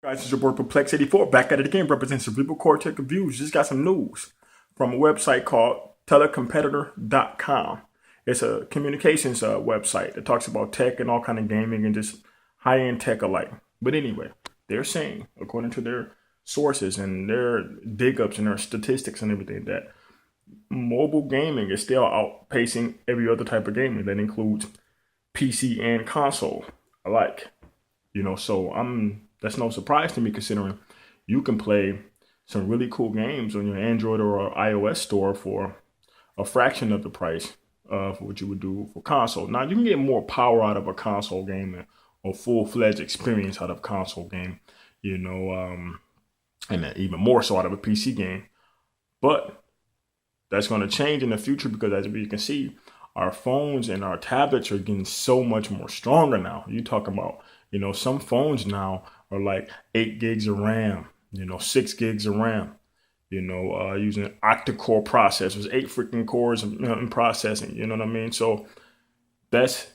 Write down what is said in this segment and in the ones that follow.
Guys, it's your boy Perplex84 back at it again, represents Cerebral Cortex Reviews. Just got some news from a website called telecompetitor.com. It's a communications website that talks about tech and all kind of gaming and just high-end tech alike. But anyway, they're saying, according to their sources and their dig-ups and their statistics and everything, that mobile gaming is still outpacing every other type of gaming. That includes PC and console alike. So that's no surprise to me, considering you can play some really cool games on your Android or iOS store for a fraction of the price of what you would do for console. Now, you can get more power out of a console game or full-fledged experience out of a console game, and even more so out of a PC game. But that's going to change in the future because, as you can see, our phones and our tablets are getting so much more stronger now. You talk about, some phones now are like 8 gigs of RAM, 6 gigs of RAM, using octa-core processors, 8 freaking cores in processing, you know what I mean? So that's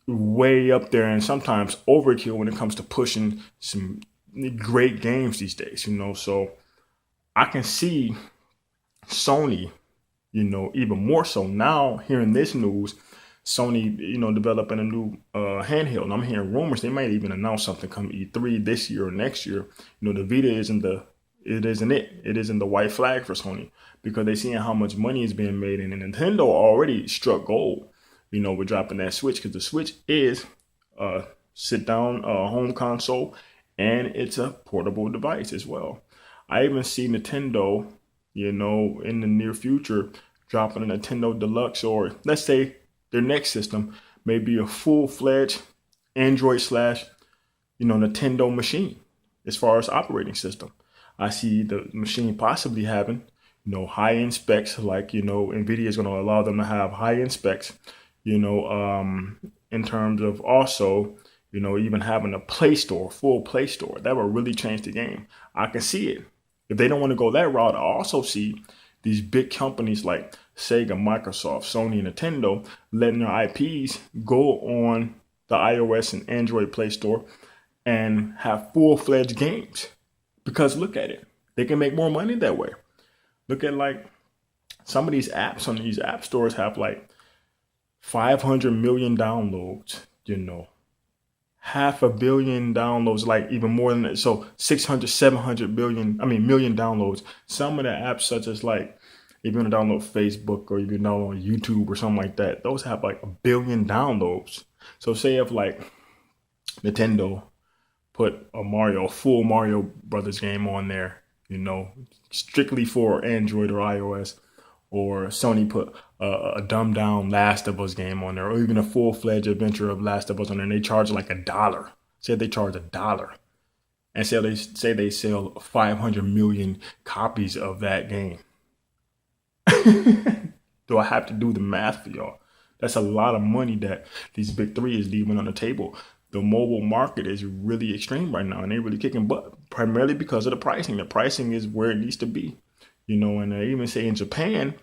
way up there and sometimes overkill when it comes to pushing some great games these days, So I can see Sony, even more so now hearing this news, Sony, developing a new handheld. And I'm hearing rumors they might even announce something come E3 this year or next year. The Vita isn't the white flag for Sony, because they're seeing how much money is being made, and Nintendo already struck gold, with dropping that Switch, because the Switch is a sit-down home console, and it's a portable device as well. I even see Nintendo, in the near future, dropping a Nintendo Deluxe, or let's say their next system may be a full-fledged Android / Nintendo machine as far as operating system. I see the machine possibly having, high-end specs, like, NVIDIA is going to allow them to have high-end specs, in terms of also, even having a Play Store, full Play Store. That would really change the game. I can see it. If they don't want to go that route, I also see these big companies like Sega, Microsoft, Sony, and Nintendo letting their IPs go on the iOS and Android Play Store and have full-fledged games. Because look at it, they can make more money that way. Look at like some of these apps on these app stores have like 500 million downloads, 500 million downloads, like even more than that. So 600, 700 million downloads. Some of the apps, such as like, if you want to download Facebook or if you download YouTube or something like that, those have like 1 billion downloads. So say if like Nintendo put a full Mario Brothers game on there, strictly for Android or iOS, or Sony put a dumbed down Last of Us game on there, or even a full-fledged adventure of Last of Us on there, and they charge like $1. Say they charge $1, and say they sell 500 million copies of that game. Do I have to do the math for y'all? That's a lot of money that these big three is leaving on the table. The mobile market is really extreme right now, and they're really kicking butt, primarily because of the pricing. The pricing is where it needs to be, and I even say in Japan,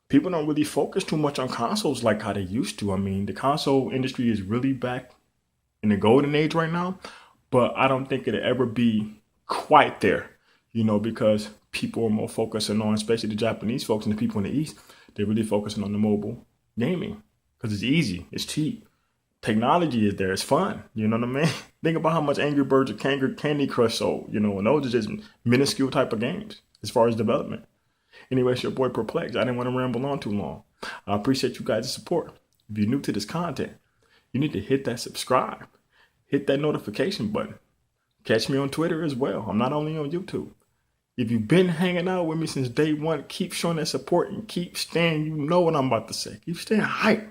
people don't really focus too much on consoles like how they used to. I mean, the console industry is really back in the golden age right now, but I don't think it'll ever be quite there, because people are more focusing on, especially the Japanese folks and the people in the East, they're really focusing on the mobile gaming because it's easy, it's cheap. Technology is there, it's fun, you know what I mean? Think about how much Angry Birds or Candy Crush sold, and those are just minuscule type of games as far as development. Anyway, it's your boy Perplex. I didn't want to ramble on too long. I appreciate you guys' support. If you're new to this content, you need to hit that subscribe, hit that notification button. Catch me on Twitter as well. I'm not only on YouTube. If you've been hanging out with me since day one, keep showing that support and keep staying, you know what I'm about to say. Keep staying hype.